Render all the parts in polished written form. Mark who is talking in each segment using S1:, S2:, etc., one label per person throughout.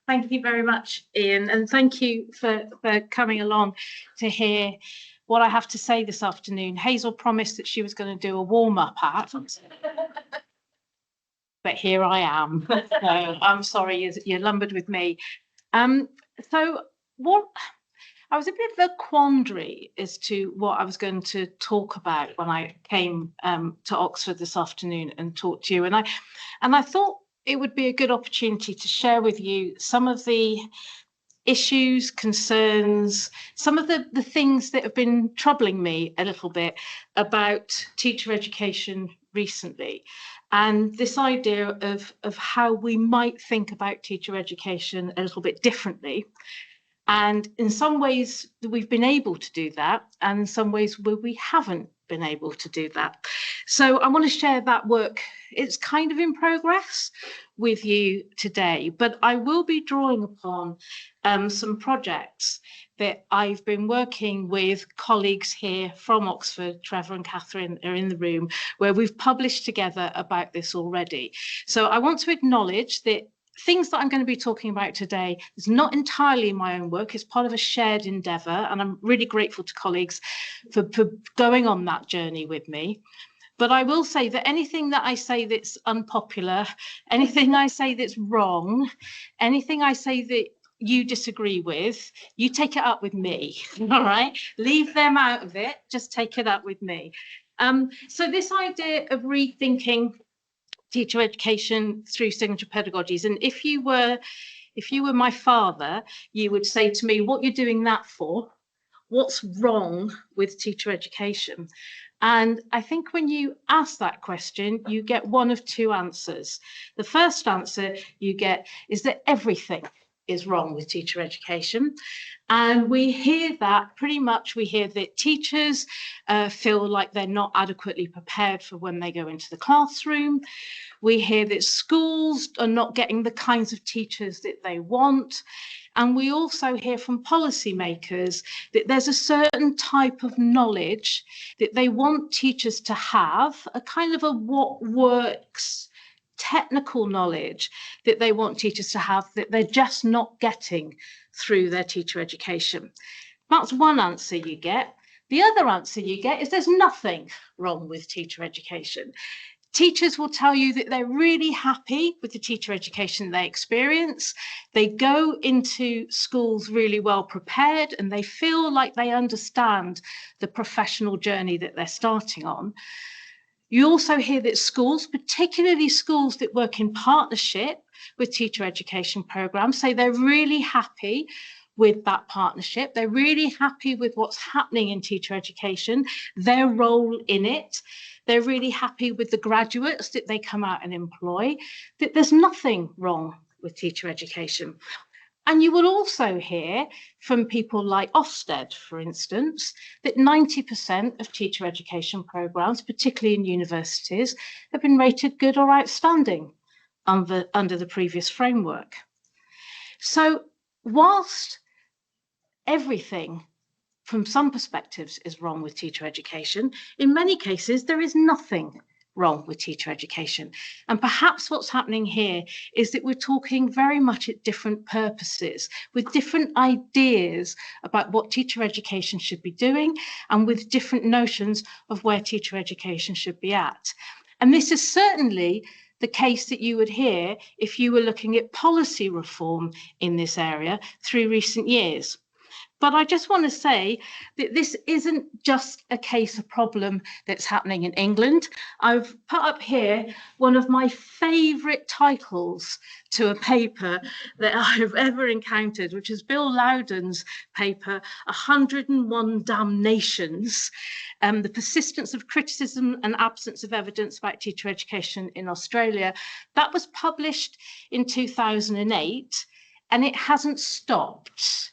S1: Thank you very much, Ian, and thank you for coming along to hear what I have to say this afternoon. Hazel promised that she was going to do a warm-up act, but here I am. So I'm sorry you're lumbered with me. So what I was a bit of a quandary as to what I was going to talk about when I came to Oxford this afternoon and talk to you, and I thought it would be a good opportunity to share with you some of the issues, concerns, some of the things that have been troubling me a little bit about teacher education recently, and this idea of how we might think about teacher education a little bit differently. And in some ways we've been able to do that, and in some ways where we haven't been able to do that. So I want to share that work. It's kind of in progress with you today, but I will be drawing upon some projects that I've been working with colleagues here from Oxford. Trevor and Catherine are in the room, where we've published together about this already. So I want to acknowledge that things that I'm going to be talking about today is not entirely my own work. It's part of a shared endeavour, and I'm really grateful to colleagues for going on that journey with me. But I will say that anything that I say that's unpopular, anything I say that's wrong, anything I say that you disagree with, you take it up with me, all right? Leave them out of it, just take it up with me. So this idea of rethinking teacher education through signature pedagogies, and if you were my father, you would say to me, what you're doing that for? What's wrong with teacher education? And I think when you ask that question, you get one of two answers. The first answer you get is that everything is wrong with teacher education. And we hear that pretty much. We hear that teachers feel like they're not adequately prepared for when they go into the classroom. We hear that schools are not getting the kinds of teachers that they want. And we also hear from policymakers that there's a certain type of knowledge that they want teachers to have, a kind of a what works technical knowledge that they want teachers to have, that they're just not getting through their teacher education. That's one answer you get. The other answer you get is there's nothing wrong with teacher education. Teachers will tell you that they're really happy with the teacher education they experience. They go into schools really well prepared, and they feel like they understand the professional journey that they're starting on. You also hear that schools, particularly schools that work in partnership with teacher education programs, say they're really happy with that partnership. They're really happy with what's happening in teacher education, their role in it. They're really happy with the graduates that they come out and employ, that there's nothing wrong with teacher education. And you will also hear from people like Ofsted, for instance, that 90% of teacher education programs, particularly in universities, have been rated good or outstanding under the previous framework. So whilst everything from some perspectives is wrong with teacher education, in many cases there is nothing wrong with teacher education. And perhaps what's happening here is that we're talking very much at different purposes, with different ideas about what teacher education should be doing, and with different notions of where teacher education should be at. And this is certainly the case that you would hear if you were looking at policy reform in this area through recent years. But I just want to say that this isn't just a case of problem that's happening in England. I've put up here one of my favourite titles to a paper that I've ever encountered, which is Bill Loudon's paper, 101 Damnations, the persistence of criticism and absence of evidence about teacher education in Australia. That was published in 2008, and it hasn't stopped.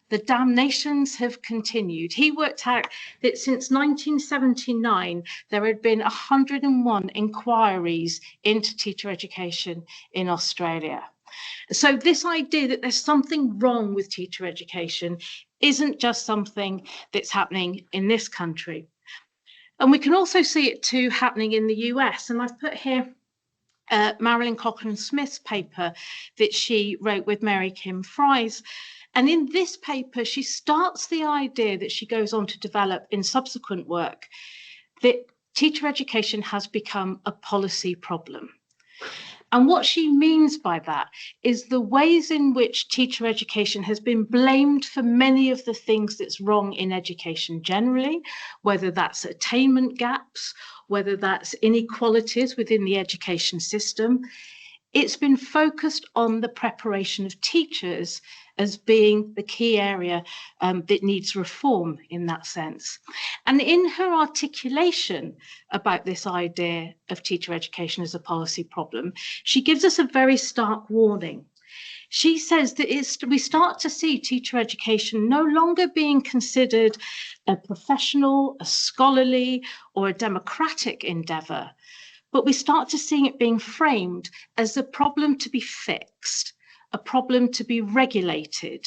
S1: The damnations have continued. He worked out that since 1979, there had been 101 inquiries into teacher education in Australia. So this idea that there's something wrong with teacher education isn't just something that's happening in this country. And we can also see it too happening in the US. And I've put here Marilyn Cochrane-Smith's paper that she wrote with Mary Kim Fries. And in this paper, she starts the idea that she goes on to develop in subsequent work, that teacher education has become a policy problem. And what she means by that is the ways in which teacher education has been blamed for many of the things that's wrong in education generally, whether that's attainment gaps, whether that's inequalities within the education system. It's been focused on the preparation of teachers as being the key area that needs reform in that sense. And in her articulation about this idea of teacher education as a policy problem, she gives us a very stark warning. She says that we start to see teacher education no longer being considered a professional, a scholarly, or a democratic endeavour, but we start to see it being framed as a problem to be fixed, a problem to be regulated,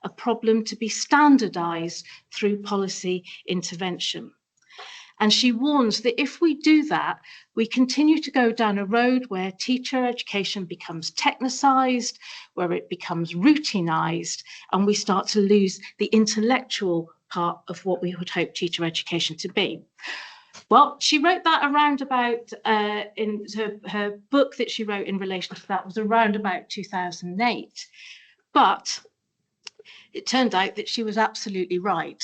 S1: a problem to be standardized through policy intervention. And she warns that if we do that, we continue to go down a road where teacher education becomes technicized, where it becomes routinized, and we start to lose the intellectual part of what we would hope teacher education to be. Well, she wrote that around about, in her book that she wrote in relation to that was around about 2008. But it turned out that she was absolutely right.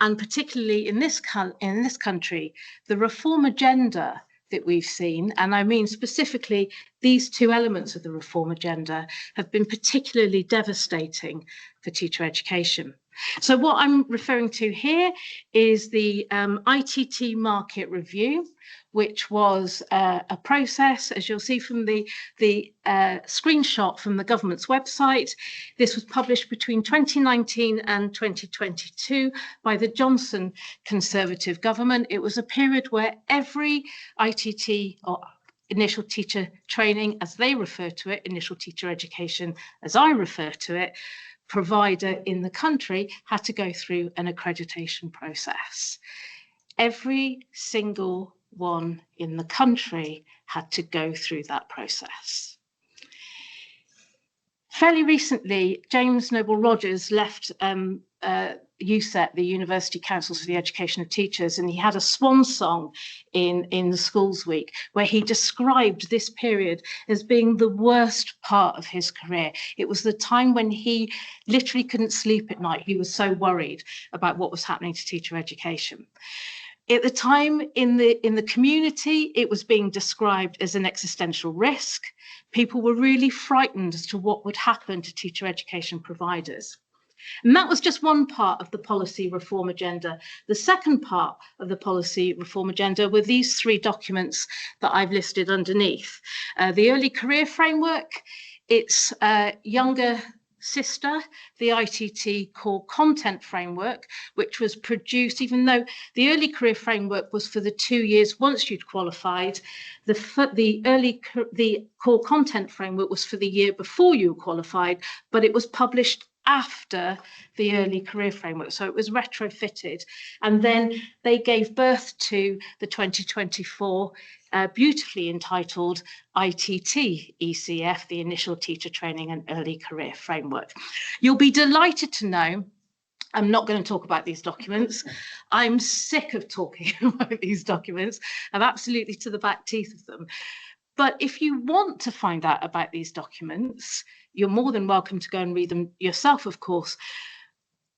S1: And particularly in this country, the reform agenda that we've seen, and I mean specifically these two elements of the reform agenda, have been particularly devastating for teacher education. So what I'm referring to here is the ITT market review, which was a process, as you'll see from the screenshot from the government's website. This was published between 2019 and 2022 by the Johnson Conservative government. It was a period where every ITT, or initial teacher training, as they refer to it, initial teacher education, as I refer to it, provider in the country had to go through an accreditation process. Every single one in the country had to go through that process. Fairly recently, James Noble Rogers left USET, the University Councils for the Education of Teachers, and he had a swan song in the Schools Week where he described this period as being the worst part of his career. It was the time when he literally couldn't sleep at night. He was so worried about what was happening to teacher education. At the time in the community, it was being described as an existential risk. People were really frightened as to what would happen to teacher education providers. And that was just one part of the policy reform agenda. The second part of the policy reform agenda were these three documents that I've listed underneath. The Early Career Framework, its younger sister, the ITT Core Content Framework, which was produced, even though the Early Career Framework was for the 2 years once you'd qualified, the Core Content Framework was for the year before you qualified, but it was published after the Early Career Framework, so it was retrofitted. And then they gave birth to the 2024 beautifully entitled ITT ECF, the Initial Teacher Training and Early Career Framework. You'll be delighted to know I'm not going to talk about these documents. I'm sick of talking about these documents. I'm absolutely to the back teeth of them. But if you want to find out about these documents, you're more than welcome to go and read them yourself, of course.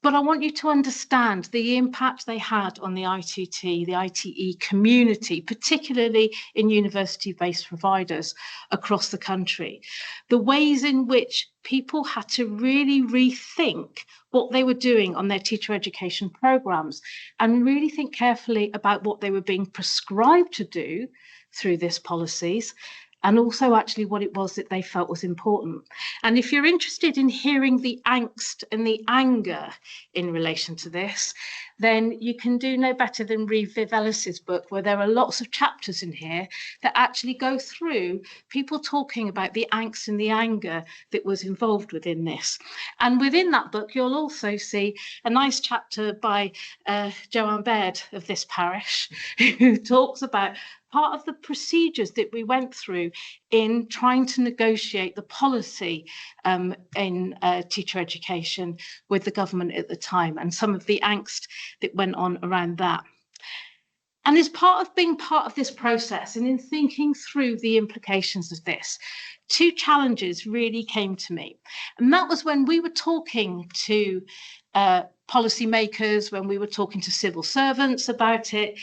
S1: But I want you to understand the impact they had on the ITT, the ITE community, particularly in university-based providers across the country. The ways in which people had to really rethink what they were doing on their teacher education programs and really think carefully about what they were being prescribed to do through these policies, and also actually what it was that they felt was important. And if you're interested in hearing the angst and the anger in relation to this, then you can do no better than read Viv Ellis's book, where there are lots of chapters in here that actually go through people talking about the angst and the anger that was involved within this. And within that book, you'll also see a nice chapter by Joanne Baird of this parish, who talks about part of the procedures that we went through in trying to negotiate the policy in teacher education with the government at the time, and some of the angst that went on around that. And as part of being part of this process and in thinking through the implications of this, two challenges really came to me. And that was when we were talking to policymakers, when we were talking to civil servants about it,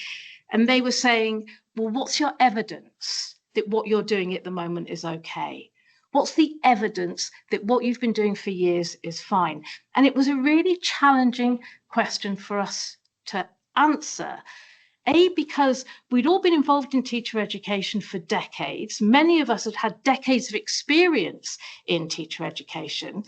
S1: and they were saying, well, what's your evidence that what you're doing at the moment is okay? What's the evidence that what you've been doing for years is fine? And it was a really challenging question for us to answer. Because we'd all been involved in teacher education for decades. Many of us had had decades of experience in teacher education,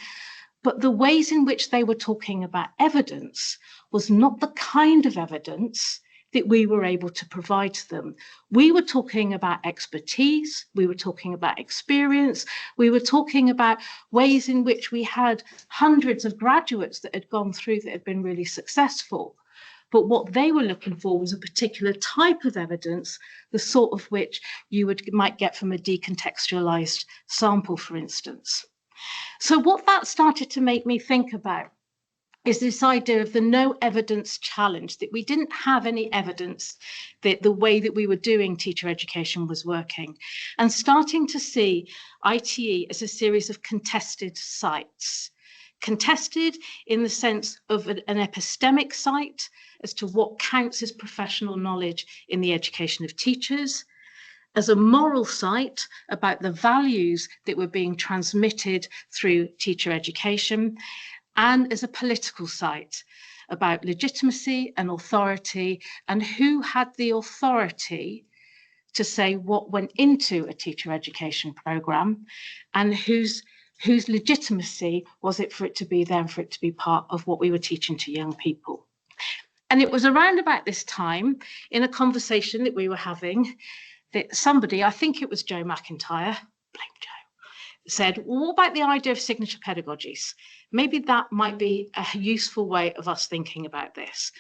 S1: but the ways in which they were talking about evidence was not the kind of evidence that we were able to provide to them. We were talking about expertise, we were talking about experience, we were talking about ways in which we had hundreds of graduates that had gone through that had been really successful. But what they were looking for was a particular type of evidence, the sort of which you might get from a decontextualized sample, for instance. So what that started to make me think about is this idea of the no evidence challenge, that we didn't have any evidence that the way that we were doing teacher education was working, and starting to see ITE as a series of contested sites. Contested in the sense of an epistemic site as to what counts as professional knowledge in the education of teachers, as a moral site about the values that were being transmitted through teacher education, and as a political site about legitimacy and authority, and who had the authority to say what went into a teacher education programme, and whose legitimacy was it for it to be there and for it to be part of what we were teaching to young people. And it was around about this time, in a conversation that we were having, that somebody, I think it was Joe McIntyre, blame Joe, said, well, what about the idea of signature pedagogies? Maybe that might be a useful way of us thinking about this.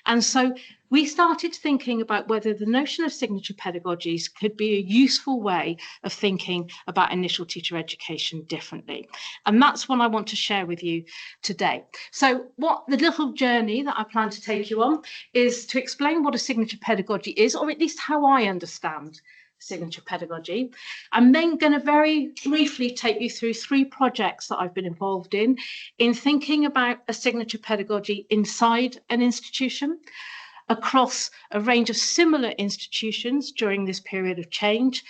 S1: And so we started thinking about whether the notion of signature pedagogies could be a useful way of thinking about initial teacher education differently. And that's what I want to share with you today. So what the little journey that I plan to take you on is to explain what a signature pedagogy is, or at least how I understand signature pedagogy. I'm then going to very briefly take you through 3 projects that I've been involved in thinking about a signature pedagogy inside an institution, across a range of similar institutions during this period of change,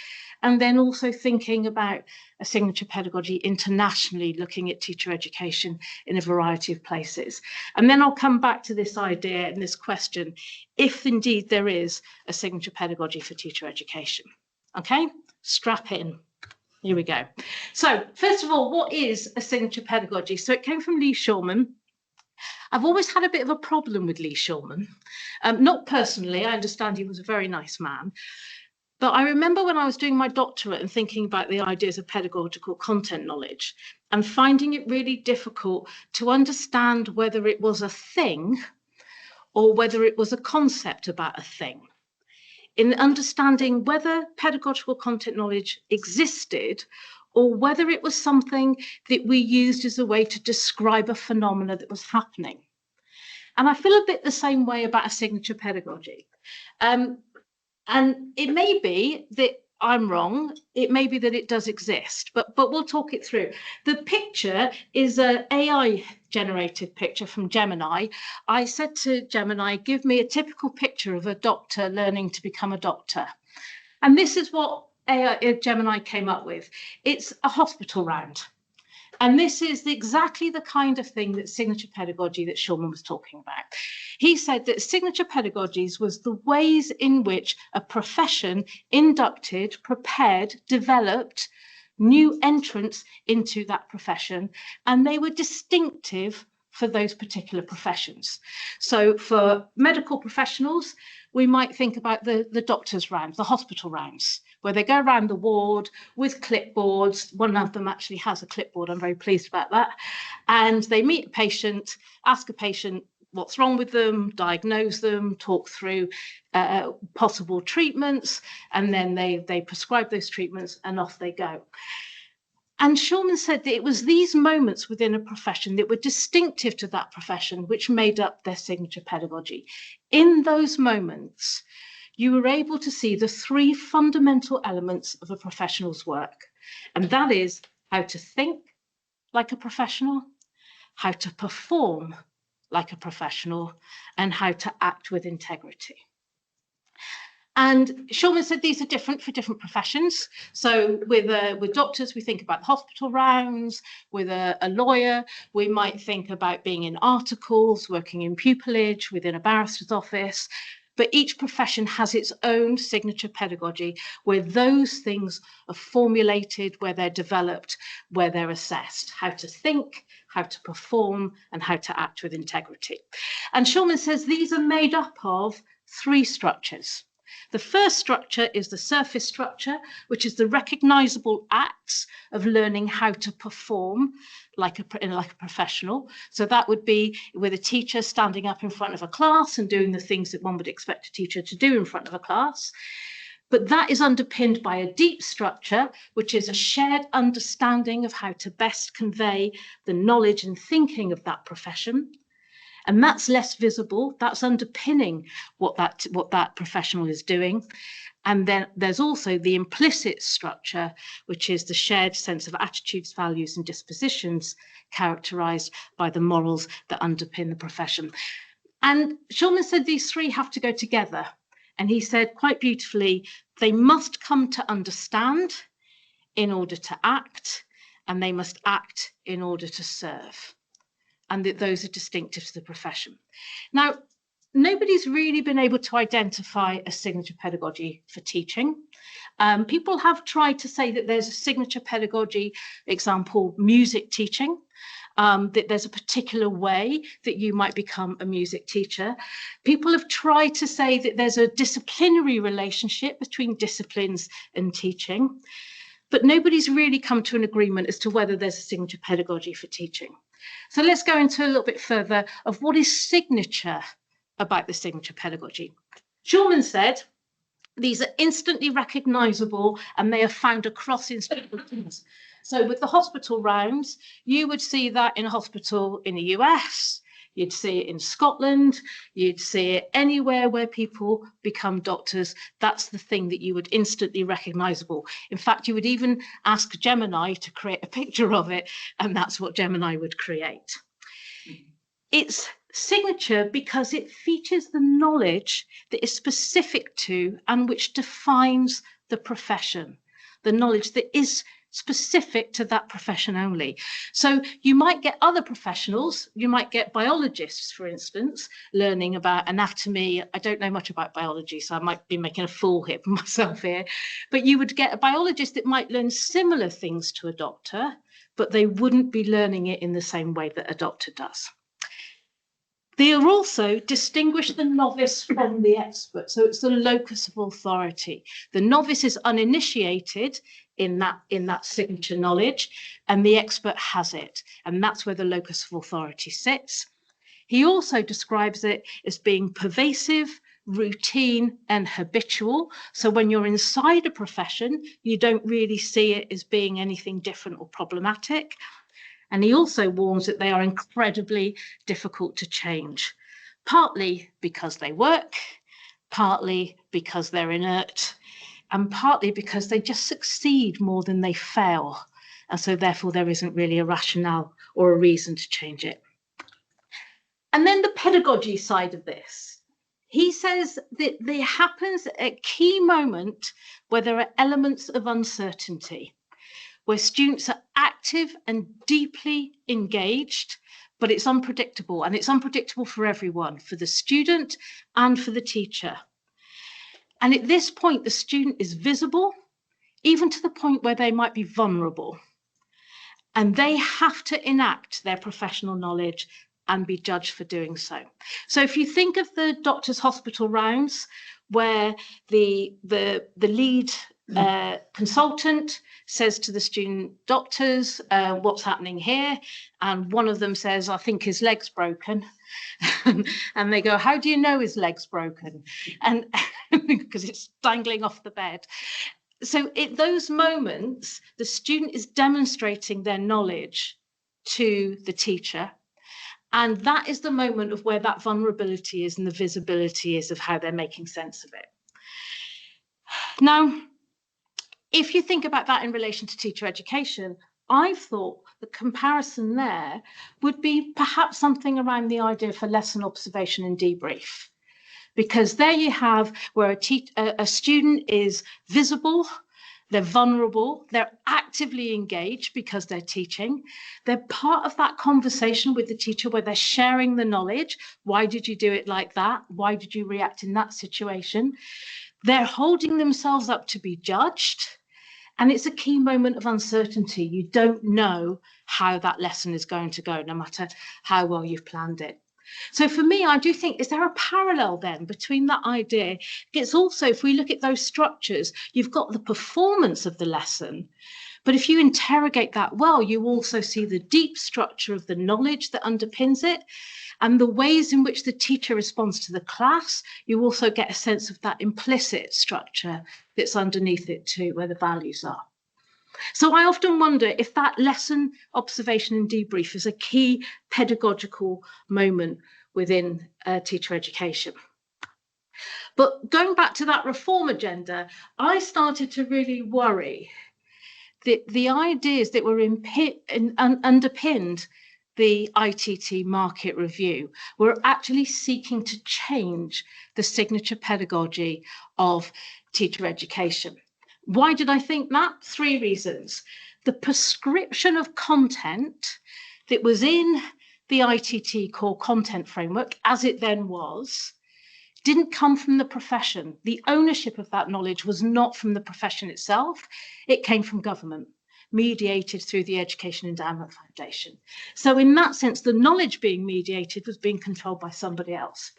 S1: and then also thinking about a signature pedagogy internationally, looking at teacher education in a variety of places. And then I'll come back to this idea and this question, if indeed there is a signature pedagogy for teacher education. Okay, strap in. Here we go. So first of all, what is a signature pedagogy? So it came from Lee Shulman. I've always had a bit of a problem with Lee Shulman. Not personally, I understand he was a very nice man. But I remember when I was doing my doctorate and thinking about the ideas of pedagogical content knowledge and finding it really difficult to understand whether it was a thing or whether it was a concept about a thing. In understanding whether pedagogical content knowledge existed or whether it was something that we used as a way to describe a phenomena that was happening. And I feel a bit the same way about a signature pedagogy. And it may be that I'm wrong. It may be that it does exist, but we'll talk it through. The picture is an AI generated picture from Gemini. I said to Gemini, give me a typical picture of a doctor learning to become a doctor. And this is what Gemini came up with. It's a hospital round. And this is exactly the kind of thing that signature pedagogy that Shulman was talking about. He said that signature pedagogies was the ways in which a profession inducted, prepared, developed new entrants into that profession, and they were distinctive for those particular professions. So for medical professionals, we might think about the doctor's rounds, the hospital rounds, where they go around the ward with clipboards. One of them actually has a clipboard. I'm very pleased about that. And they meet a patient, ask a patient what's wrong with them, diagnose them, talk through possible treatments, and then they prescribe those treatments and off they go. And Shulman said that it was these moments within a profession that were distinctive to that profession which made up their signature pedagogy. In those moments, you were able to see the three fundamental elements of a professional's work, and that is how to think like a professional, how to perform like a professional, and how to act with integrity. And Shulman said these are different for different professions. So with doctors, we think about the hospital rounds. With a lawyer, we might think about being in articles, working in pupillage, within a barrister's office. But each profession has its own signature pedagogy where those things are formulated, where they're developed, where they're assessed. How to think, how to perform, and how to act with integrity. And Shulman says these are made up of three structures. The first structure is the surface structure, which is the recognizable acts of learning how to perform like a professional. So that would be with a teacher standing up in front of a class and doing the things that one would expect a teacher to do in front of a class. But that is underpinned by a deep structure, which is a shared understanding of how to best convey the knowledge and thinking of that profession. And that's less visible. That's underpinning what that professional is doing. And then there's also the implicit structure, which is the shared sense of attitudes, values, and dispositions characterized by the morals that underpin the profession. And Shulman said these three have to go together. And he said quite beautifully, they must come to understand in order to act, and they must act in order to serve. And that those are distinctive to the profession. Now, nobody's really been able to identify a signature pedagogy for teaching. People have tried to say that there's a signature pedagogy, example, music teaching, that there's a particular way that you might become a music teacher. People have tried to say that there's a disciplinary relationship between disciplines and teaching, but nobody's really come to an agreement as to whether there's a signature pedagogy for teaching. So let's go into a little bit further of what is signature about the signature pedagogy. Shulman said these are instantly recognizable and they are found across institutions. So with the hospital rounds, you would see that in a hospital in the US, you'd see it in Scotland, you'd see it anywhere where people become doctors. That's the thing that you would instantly recognizable. In fact, you would even ask Gemini to create a picture of it, and that's what Gemini would create. It's signature because it features the knowledge that is specific to and which defines the profession, the knowledge that is specific to that profession only. So you might get other professionals, you might get biologists, for instance, learning about anatomy. I don't know much about biology, so I might be making a fool here of myself here, but you would get a biologist that might learn similar things to a doctor, but they wouldn't be learning it in the same way that a doctor does. They are also distinguish the novice from the expert. So it's the locus of authority. The novice is uninitiated in that signature knowledge, and the expert has it. And that's where the locus of authority sits. He also describes it as being pervasive, routine, and habitual. So when you're inside a profession, you don't really see it as being anything different or problematic. And he also warns that they are incredibly difficult to change, partly because they work, partly because they're inert, and partly because they just succeed more than they fail. And so therefore there isn't really a rationale or a reason to change it. And then the pedagogy side of this. He says that there happens a key moment where there are elements of uncertainty, where students are active and deeply engaged, but it's unpredictable, and it's unpredictable for everyone, for the student and for the teacher. And at this point, the student is visible, even to the point where they might be vulnerable. And they have to enact their professional knowledge and be judged for doing so. So if you think of the doctor's hospital rounds, where the lead Consultant says to the student doctors, what's happening here? And one of them says, I think his leg's broken. And they go, how do you know his leg's broken? And because it's dangling off the bed. So at those moments, the student is demonstrating their knowledge to the teacher. And that is the moment of where that vulnerability is and the visibility is of how they're making sense of it. Now, if you think about that in relation to teacher education, I thought the comparison there would be perhaps something around the idea for lesson observation and debrief. Because there you have where a student is visible, they're vulnerable, they're actively engaged because they're teaching. They're part of that conversation with the teacher where they're sharing the knowledge. Why did you do it like that? Why did you react in that situation? They're holding themselves up to be judged. And it's a key moment of uncertainty. You don't know how that lesson is going to go, no matter how well you've planned it. So for me, I do think, is there a parallel then between that idea? It's also, if we look at those structures, you've got the performance of the lesson. But if you interrogate that well, you also see the deep structure of the knowledge that underpins it and the ways in which the teacher responds to the class. You also get a sense of that implicit structure that's underneath it too, where the values are. So I often wonder if that lesson observation and debrief is a key pedagogical moment within teacher education. But going back to that reform agenda, I started to really worry that the ideas that were underpinned the ITT market review were actually seeking to change the signature pedagogy of teacher education. Why did I think that? 3 reasons. The prescription of content that was in the ITT core content framework, as it then was, didn't come from the profession. The ownership of that knowledge was not from the profession itself. It came from government, mediated through the Education Endowment Foundation. So in that sense, the knowledge being mediated was being controlled by somebody else.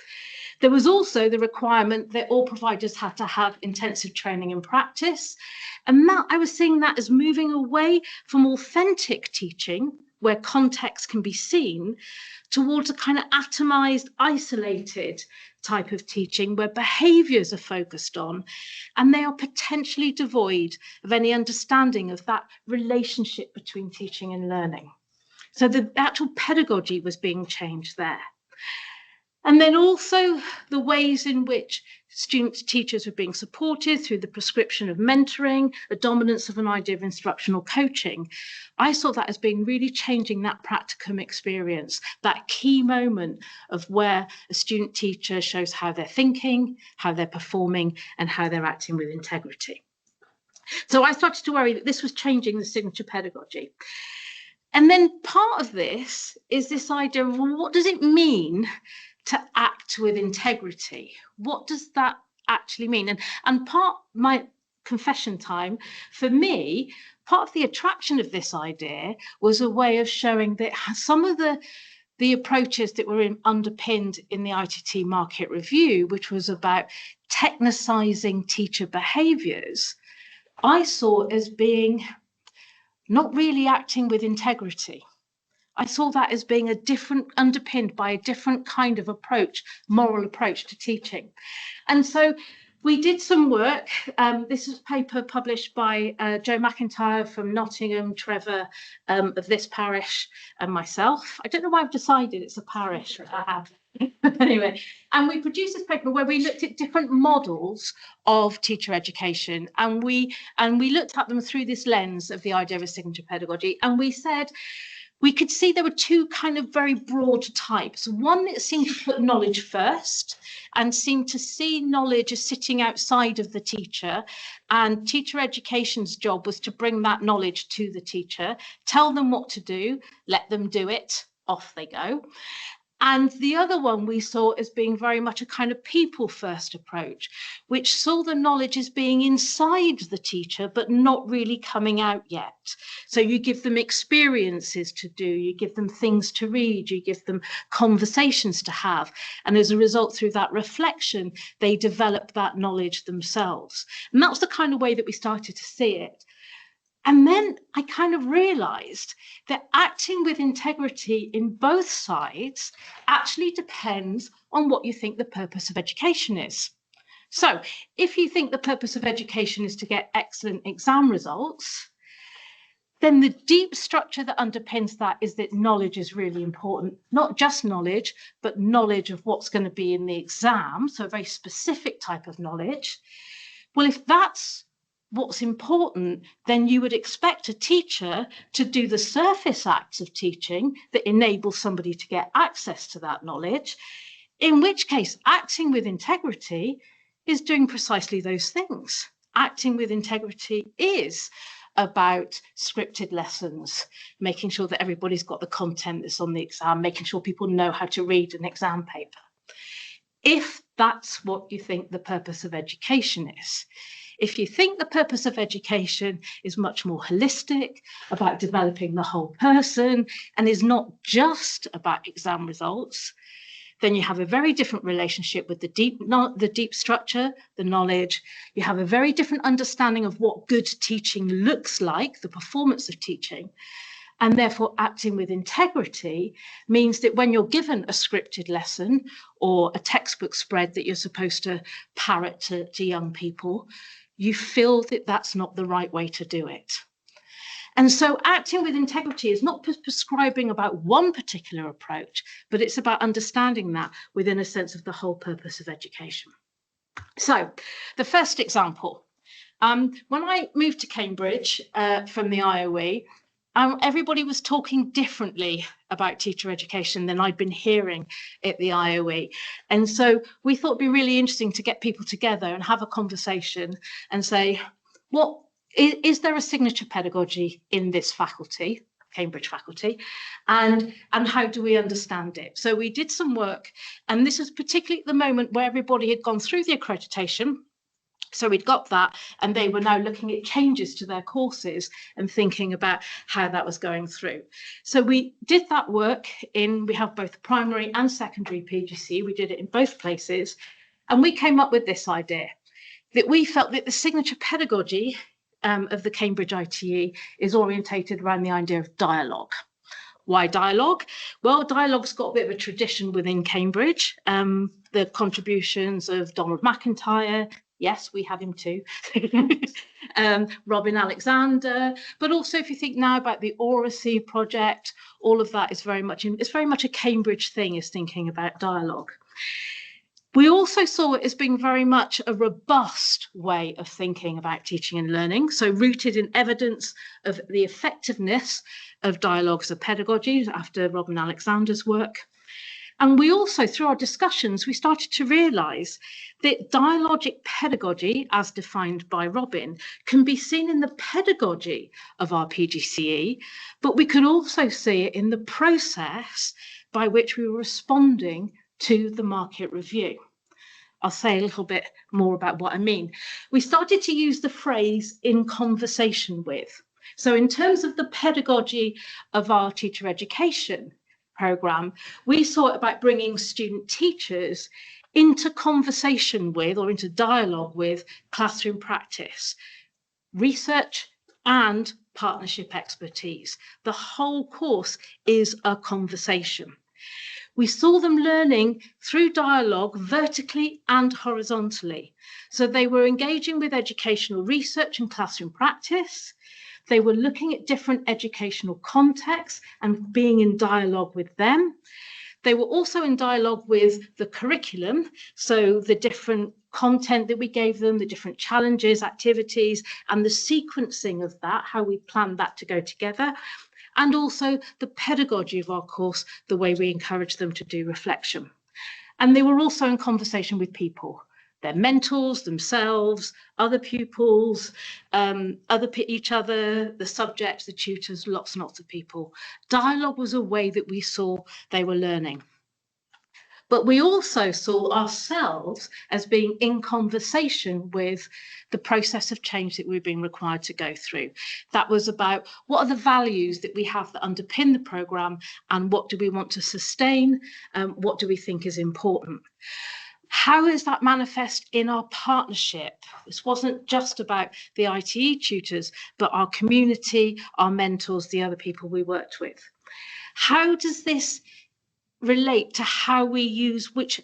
S1: There was also the requirement that all providers had to have intensive training and practice. And that I was seeing that as moving away from authentic teaching, where context can be seen, towards a kind of atomized, isolated type of teaching where behaviors are focused on, and they are potentially devoid of any understanding of that relationship between teaching and learning. So the actual pedagogy was being changed there. And then also the ways in which students, teachers were being supported through the prescription of mentoring, the dominance of an idea of instructional coaching. I saw that as being really changing that practicum experience, that key moment of where a student teacher shows how they're thinking, how they're performing, and how they're acting with integrity. So I started to worry that this was changing the signature pedagogy. And then part of this is this idea of, well, what does it mean to act with integrity? What does that actually mean? And part my confession time, for me, part of the attraction of this idea was a way of showing that some of the approaches that were underpinned in the ITT market review, which was about technicizing teacher behaviors, I saw as being not really acting with integrity. I saw that as being a different, underpinned by a different kind of approach, moral approach to teaching. And so we did some work. This is a paper published by Joe McIntyre from Nottingham, Trevor of this parish, and myself. I don't know why I've decided it's a parish. I have. But anyway, and we produced this paper where we looked at different models of teacher education, and we looked at them through this lens of the idea of a signature pedagogy, and we said, we could see there were 2 kind of very broad types. One that seemed to put knowledge first and seemed to see knowledge as sitting outside of the teacher, and teacher education's job was to bring that knowledge to the teacher, tell them what to do, let them do it, off they go. And the other one we saw as being very much a kind of people-first approach, which saw the knowledge as being inside the teacher, but not really coming out yet. So you give them experiences to do, you give them things to read, you give them conversations to have. And as a result, through that reflection, they develop that knowledge themselves. And that's the kind of way that we started to see it. And then I kind of realized that acting with integrity in both sides actually depends on what you think the purpose of education is. So if you think the purpose of education is to get excellent exam results, then the deep structure that underpins that is that knowledge is really important. Not just knowledge, but knowledge of what's going to be in the exam, so a very specific type of knowledge. Well, if that's what's important, then you would expect a teacher to do the surface acts of teaching that enable somebody to get access to that knowledge, in which case acting with integrity is doing precisely those things. Acting with integrity is about scripted lessons, making sure that everybody's got the content that's on the exam, making sure people know how to read an exam paper. If that's what you think the purpose of education is, if you think the purpose of education is much more holistic, about developing the whole person, and is not just about exam results, then you have a very different relationship with the deep structure, the knowledge. You have a very different understanding of what good teaching looks like, the performance of teaching. And therefore, acting with integrity means that when you're given a scripted lesson or a textbook spread that you're supposed to parrot to young people, you feel that that's not the right way to do it. And so acting with integrity is not prescribing about one particular approach, but it's about understanding that within a sense of the whole purpose of education. So the first example, when I moved to Cambridge from the IOE, everybody was talking differently about teacher education than I'd been hearing at the IOE. And so we thought it'd be really interesting to get people together and have a conversation and say, what is there a signature pedagogy in this faculty, Cambridge faculty, and how do we understand it? So we did some work, and this was particularly at the moment where everybody had gone through the accreditation. So we'd got that, and they were now looking at changes to their courses and thinking about how that was going through. So we did that work we have both primary and secondary PGC. We did it in both places, and we came up with this idea that we felt that the signature pedagogy of the Cambridge ITE is orientated around the idea of dialogue. Why dialogue? Well, dialogue's got a bit of a tradition within Cambridge. The contributions of Donald McIntyre, yes, we have him too, Robin Alexander, but also if you think now about the Oracy project, all of that is very much a Cambridge thing, is thinking about dialogue. We also saw it as being very much a robust way of thinking about teaching and learning, so rooted in evidence of the effectiveness of dialogues of pedagogy after Robin Alexander's work. And we also, through our discussions, we started to realise that dialogic pedagogy, as defined by Robin, can be seen in the pedagogy of our PGCE, but we could also see it in the process by which we were responding to the market review. I'll say a little bit more about what I mean. We started to use the phrase "in conversation with." So in terms of the pedagogy of our teacher education programme, we saw it about bringing student teachers into conversation with, or into dialogue with, classroom practice, research and partnership expertise. The whole course is a conversation. We saw them learning through dialogue vertically and horizontally. So they were engaging with educational research and classroom practice. They were looking at different educational contexts and being in dialogue with them. They were also in dialogue with the curriculum, so the different content that we gave them, the different challenges, activities, and the sequencing of that, how we planned that to go together. And also the pedagogy of our course, the way we encourage them to do reflection. And they were also in conversation with people, their mentors, themselves, other pupils, each other, the subjects, the tutors, lots and lots of people. Dialogue was a way that we saw they were learning. But we also saw ourselves as being in conversation with the process of change that we've been required to go through. That was about what are the values that we have that underpin the programme, and what do we want to sustain, what do we think is important. How is that manifest in our partnership? This wasn't just about the ITE tutors, but our community, our mentors, the other people we worked with. How does this relate to how we use, which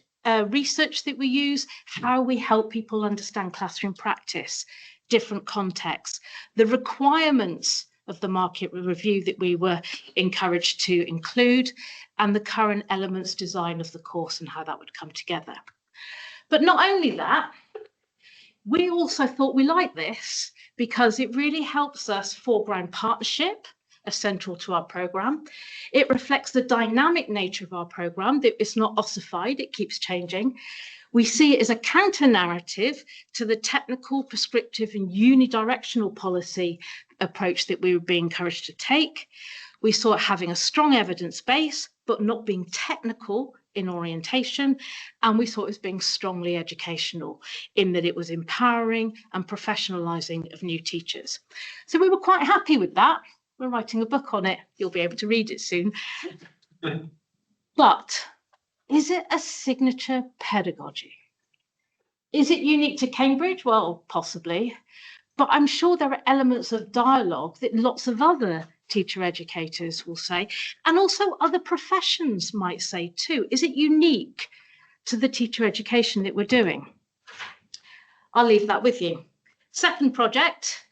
S1: research that we use, how we help people understand classroom practice, different contexts, the requirements of the market review that we were encouraged to include, and the current elements design of the course and how that would come together. But not only that, we also thought we liked this because it really helps us foreground partnership as central to our programme. It reflects the dynamic nature of our programme, that it's not ossified, it keeps changing. We see it as a counter narrative to the technical, prescriptive and unidirectional policy approach that we were being encouraged to take. We saw it having a strong evidence base, but not being technical in orientation, and we saw it as being strongly educational in that it was empowering and professionalising of new teachers. So we were quite happy with that. We're writing a book on it. You'll be able to read it soon. But is it a signature pedagogy? Is it unique to Cambridge? Well, possibly. But I'm sure there are elements of dialogue that lots of other teacher educators will say, and also other professions might say too. Is it unique to the teacher education that we're doing? I'll leave that with you. Second project,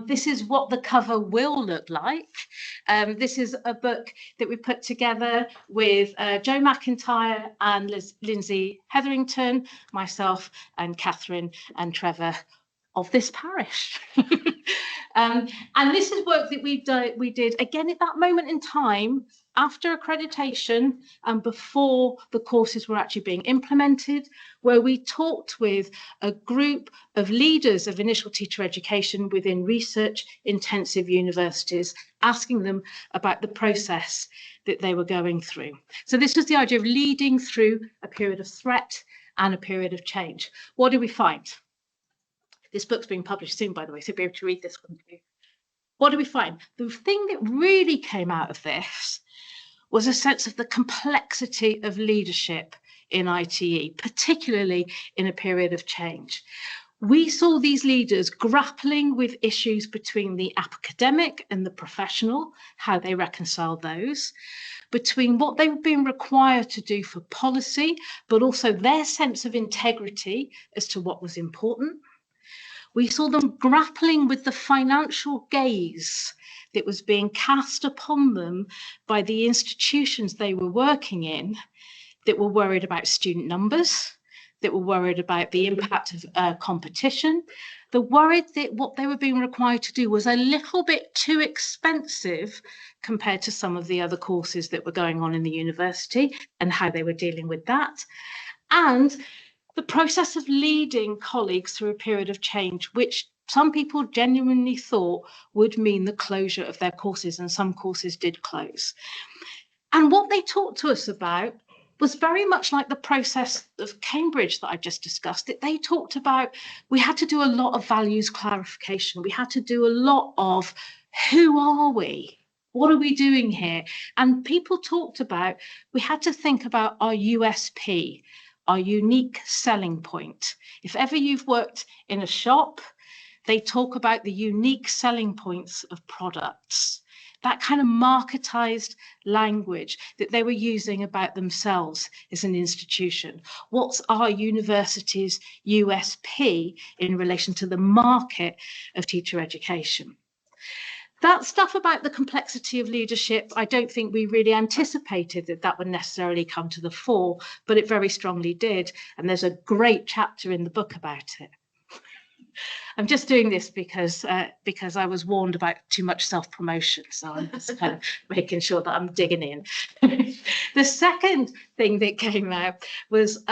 S1: this is what the cover will look like. This is a book that we put together with Jo McIntyre and Lindsay Hetherington, myself and Catherine and Trevor of this parish. And this is work that we did again at that moment in time, after accreditation and before the courses were actually being implemented, where we talked with a group of leaders of initial teacher education within research intensive universities, asking them about the process that they were going through. So this was the idea of leading through a period of threat and a period of change. What did we find? This book's being published soon, by the way, so you'll be able to read this one too. What do we find? The thing that really came out of this was a sense of the complexity of leadership in ITE, particularly in a period of change. We saw these leaders grappling with issues between the academic and the professional, how they reconcile those, between what they were being required to do for policy, but also their sense of integrity as to what was important. We saw them grappling with the financial gaze that was being cast upon them by the institutions they were working in, that were worried about student numbers, that were worried about the impact of competition, that worried that what they were being required to do was a little bit too expensive compared to some of the other courses that were going on in the university and how they were dealing with that. And the process of leading colleagues through a period of change, which some people genuinely thought would mean the closure of their courses, and some courses did close. And what they talked to us about was very much like the process of Cambridge that I just discussed. That they talked about, we had to do a lot of values clarification. We had to do a lot of, who are we? What are we doing here? And people talked about, we had to think about our USP, our unique selling point. If ever you've worked in a shop, they talk about the unique selling points of products, that kind of marketized language that they were using about themselves as an institution. What's our university's USP in relation to the market of teacher education? That stuff about the complexity of leadership, I don't think we really anticipated that that would necessarily come to the fore, but it very strongly did. And there's a great chapter in the book about it. I'm just doing this because I was warned about too much self-promotion. So I'm just kind of making sure that I'm digging in. The second thing that came out was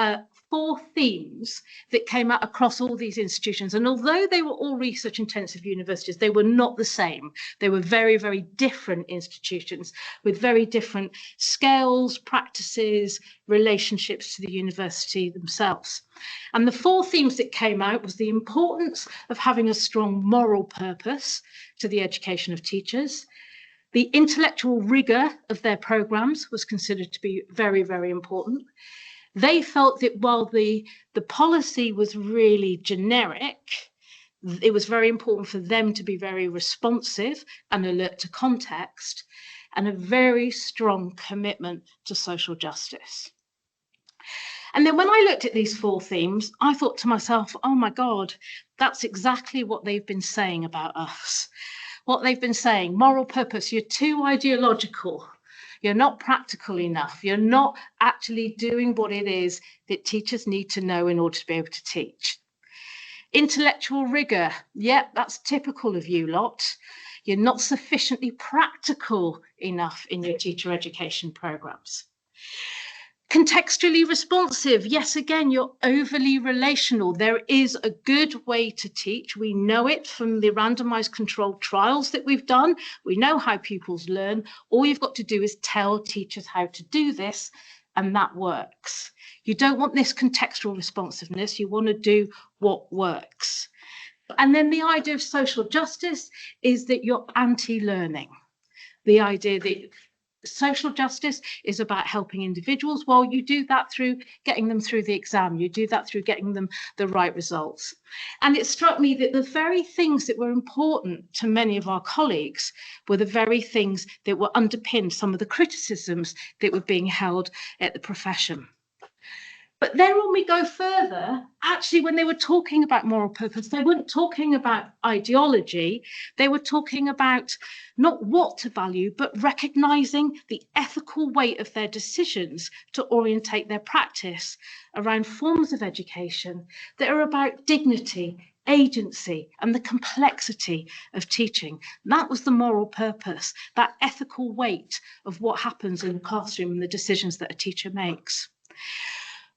S1: 4 themes that came out across all these institutions. And although they were all research intensive universities, they were not the same. They were very, very different institutions with very different scales, practices, relationships to the university themselves. And the 4 themes that came out was the importance of having a strong moral purpose to the education of teachers. The intellectual rigor of their programs was considered to be very, very important. They felt that while the policy was really generic, it was very important for them to be very responsive and alert to context, and a very strong commitment to social justice. And then when I looked at these 4 themes, I thought to myself, oh my God, that's exactly what they've been saying about us. What they've been saying, moral purpose, you're too ideological. You're not practical enough. You're not actually doing what it is that teachers need to know in order to be able to teach. Intellectual rigor, yep, that's typical of you lot. You're not sufficiently practical enough in your teacher education programs. Contextually responsive, yes, again, you're overly relational. There is a good way to teach. We know it from the randomized controlled trials that we've done. We know how pupils learn. All you've got to do is tell teachers how to do this, and that works. You don't want this contextual responsiveness. You want to do what works. And then the idea of social justice is that you're anti-learning. The idea that social justice is about helping individuals. Well, you do that through getting them through the exam. You do that through getting them the right results. And it struck me that the very things that were important to many of our colleagues were the very things that were underpinned some of the criticisms that were being held at the profession. But then when we go further, actually, when they were talking about moral purpose, they weren't talking about ideology. They were talking about not what to value, but recognizing the ethical weight of their decisions to orientate their practice around forms of education that are about dignity, agency, and the complexity of teaching. That was the moral purpose, that ethical weight of what happens in the classroom and the decisions that a teacher makes.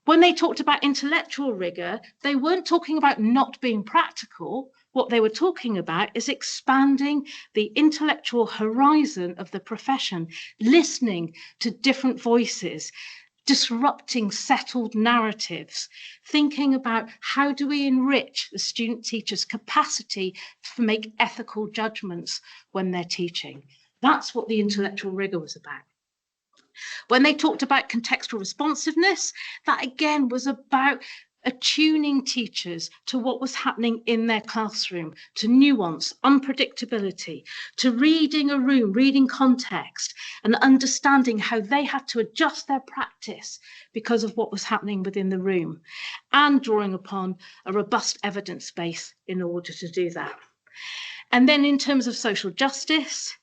S1: When they talked about intellectual rigor, they weren't talking about not being practical. What they were talking about is expanding the intellectual horizon of the profession, listening to different voices, disrupting settled narratives, thinking about how do we enrich the student teacher's capacity to make ethical judgments when they're teaching. That's what the intellectual rigor was about. When they talked about contextual responsiveness, that again was about attuning teachers to what was happening in their classroom, to nuance, unpredictability, to reading a room, reading context, and understanding how they had to adjust their practice because of what was happening within the room, and drawing upon a robust evidence base in order to do that. And then in terms of social justice,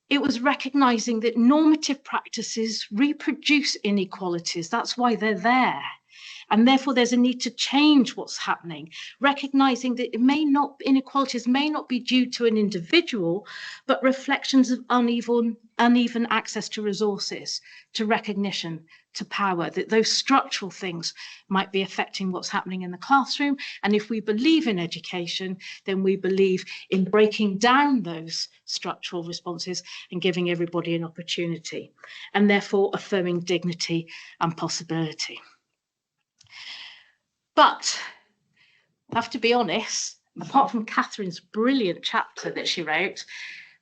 S1: it was recognizing that normative practices reproduce inequalities. That's why they're there. And therefore, there's a need to change what's happening, recognizing that inequalities may not be due to an individual, but reflections of uneven access to resources, to recognition, to power, that those structural things might be affecting what's happening in the classroom. And if we believe in education, then we believe in breaking down those structural responses and giving everybody an opportunity, and therefore affirming dignity and possibility. But I have to be honest, apart from Catherine's brilliant chapter that she wrote,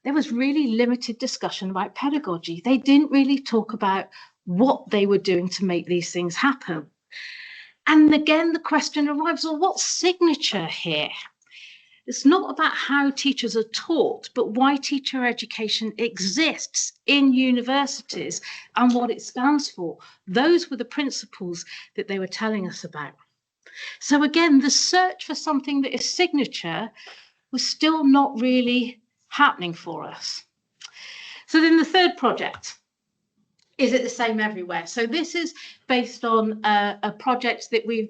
S1: there was really limited discussion about pedagogy. They didn't really talk about what they were doing to make these things happen. And again, the question arrives, well, what's signature here? It's not about how teachers are taught, but why teacher education exists in universities and what it stands for. Those were the principles that they were telling us about. So again, the search for something that is signature was still not really happening for us. So then the third project, is it the same everywhere? So this is based on a project that we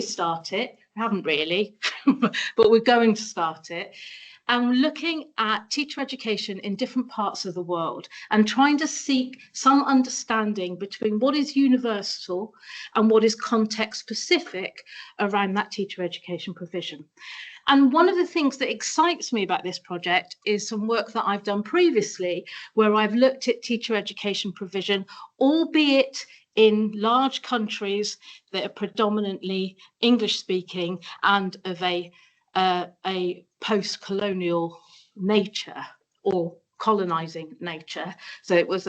S1: started, we haven't really, but we're going to start it. and looking at teacher education in different parts of the world and trying to seek some understanding between what is universal and what is context specific around that teacher education provision. And one of the things that excites me about this project is some work that I've done previously, where I've looked at teacher education provision, albeit in large countries that are predominantly English speaking and of a post-colonial nature or colonizing nature. So it was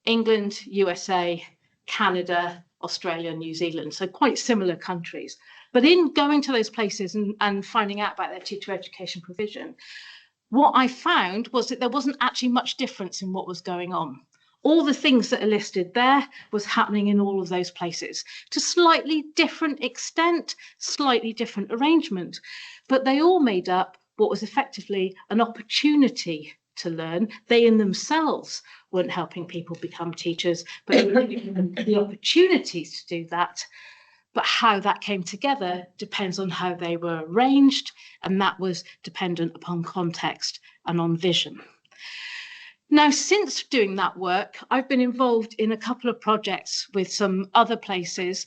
S1: England, USA, Canada, Australia, New Zealand, so quite similar countries. But in going to those places and finding out about their teacher education provision, what I found was that there wasn't actually much difference in what was going on. All the things that are listed there was happening in all of those places to slightly different extent, slightly different arrangement, but they all made up what was effectively an opportunity to learn. They in themselves weren't helping people become teachers, but they were giving them the opportunities to do that. But how that came together depends on how they were arranged, and that was dependent upon context and on vision. Now, since doing that work, I've been involved in a couple of projects with some other places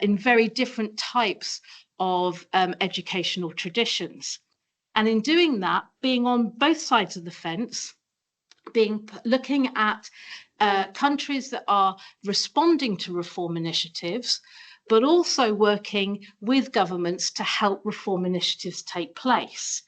S1: in very different types of educational traditions. And in doing that, being on both sides of the fence, looking at countries that are responding to reform initiatives, but also working with governments to help reform initiatives take place.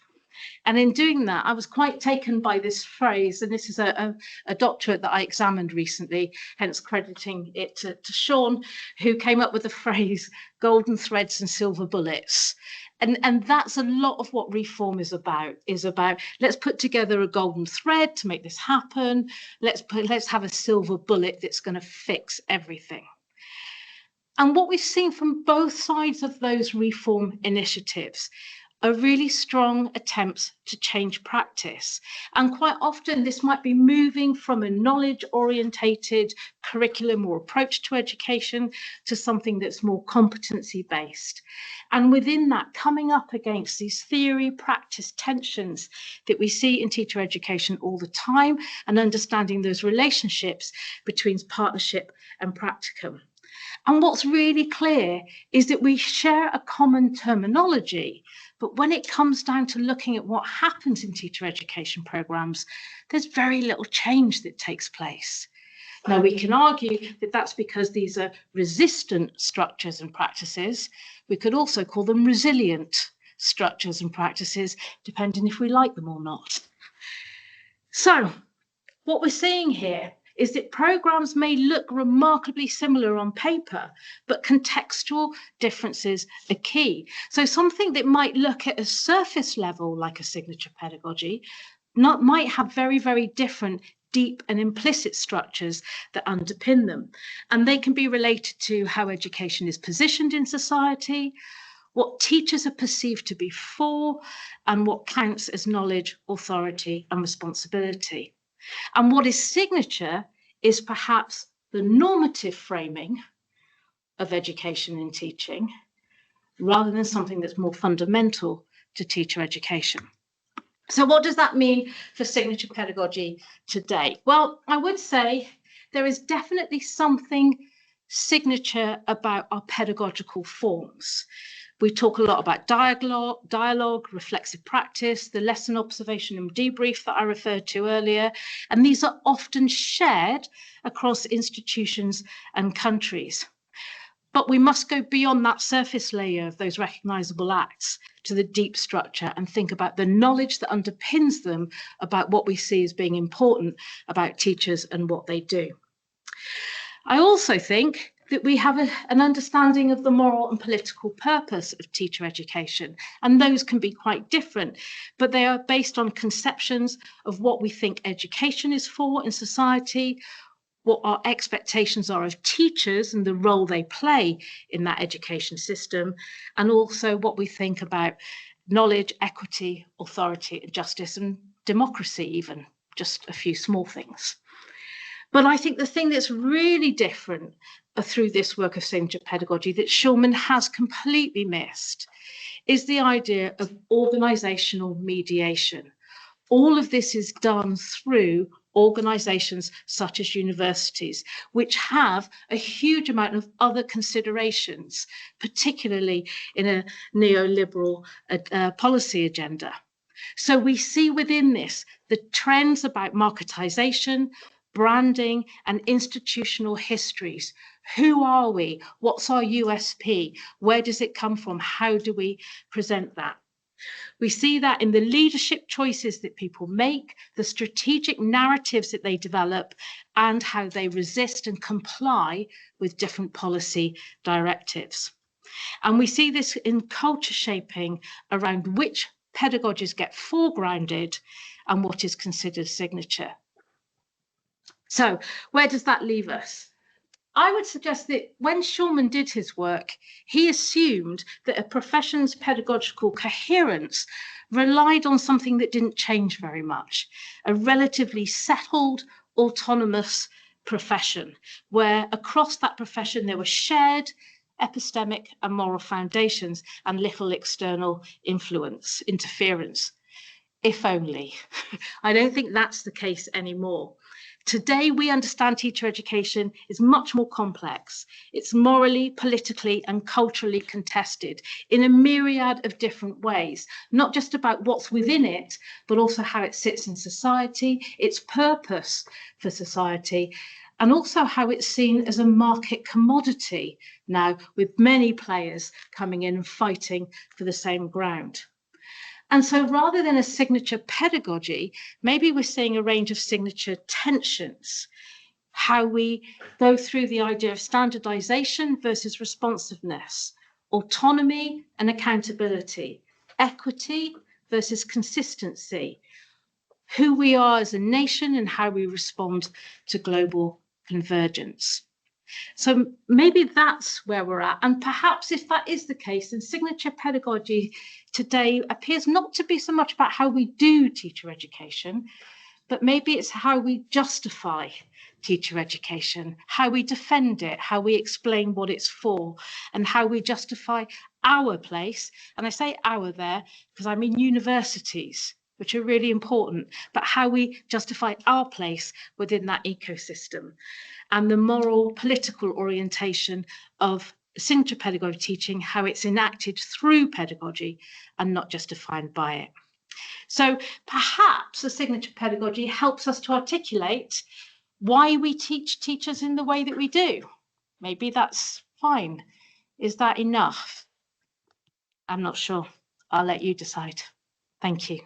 S1: And in doing that, I was quite taken by this phrase, and this is a doctorate that I examined recently, hence crediting it to Sean, who came up with the phrase, golden threads and silver bullets. And that's a lot of what reform is about let's put together a golden thread to make this happen. Let's have a silver bullet that's going to fix everything. And what we've seen from both sides of those reform initiatives are really strong attempts to change practice. And quite often this might be moving from a knowledge-orientated curriculum or approach to education to something that's more competency-based. And within that, coming up against these theory-practice tensions that we see in teacher education all the time, and understanding those relationships between partnership and practicum. And what's really clear is that we share a common terminology, but when it comes down to looking at what happens in teacher education programs, there's very little change that takes place. Now, we can argue that that's because these are resistant structures and practices. We could also call them resilient structures and practices, depending if we like them or not. So what we're seeing here is that programs may look remarkably similar on paper, but contextual differences are key. So something that might look at a surface level, like a signature pedagogy, might have very, very different deep and implicit structures that underpin them. And they can be related to how education is positioned in society, what teachers are perceived to be for, and what counts as knowledge, authority, and responsibility. And what is signature is perhaps the normative framing of education and teaching, rather than something that's more fundamental to teacher education. So what does that mean for signature pedagogy today? Well, I would say there is definitely something signature about our pedagogical forms. We talk a lot about dialogue, reflexive practice, the lesson observation and debrief that I referred to earlier, and these are often shared across institutions and countries. But we must go beyond that surface layer of those recognizable acts to the deep structure and think about the knowledge that underpins them about what we see as being important about teachers and what they do. I also think that we have an understanding of the moral and political purpose of teacher education, and those can be quite different, but they are based on conceptions of what we think education is for in society, what our expectations are of teachers and the role they play in that education system, and also what we think about knowledge, equity, authority, and justice, and democracy even, just a few small things. But I think the thing that's really different through this work of signature pedagogy that Shulman has completely missed is the idea of organisational mediation. All of this is done through organisations such as universities, which have a huge amount of other considerations, particularly in a neoliberal policy agenda. So we see within this the trends about marketisation, branding, and institutional histories. Who are we? What's our USP? Where does it come from? How do we present that? We see that in the leadership choices that people make, the strategic narratives that they develop, and how they resist and comply with different policy directives. And we see this in culture shaping around which pedagogies get foregrounded and what is considered signature. So where does that leave us? I would suggest that when Shulman did his work, he assumed that a profession's pedagogical coherence relied on something that didn't change very much, a relatively settled, autonomous profession, where across that profession there were shared epistemic and moral foundations and little external interference. If only. I don't think that's the case anymore. Today, we understand teacher education is much more complex. It's morally, politically, and culturally contested in a myriad of different ways, not just about what's within it, but also how it sits in society, its purpose for society, and also how it's seen as a market commodity now, with many players coming in and fighting for the same ground. And so rather than a signature pedagogy, maybe we're seeing a range of signature tensions, how we go through the idea of standardization versus responsiveness, autonomy and accountability, equity versus consistency, who we are as a nation and how we respond to global convergence. So maybe that's where we're at. And perhaps if that is the case, then signature pedagogy today appears not to be so much about how we do teacher education, but maybe it's how we justify teacher education, how we defend it, how we explain what it's for, and how we justify our place. And I say our there because I mean universities, which are really important, but how we justify our place within that ecosystem, and the moral, political orientation of signature pedagogy teaching, how it's enacted through pedagogy and not just defined by it. So perhaps the signature pedagogy helps us to articulate why we teach teachers in the way that we do. Maybe that's fine. Is that enough? I'm not sure. I'll let you decide. Thank you.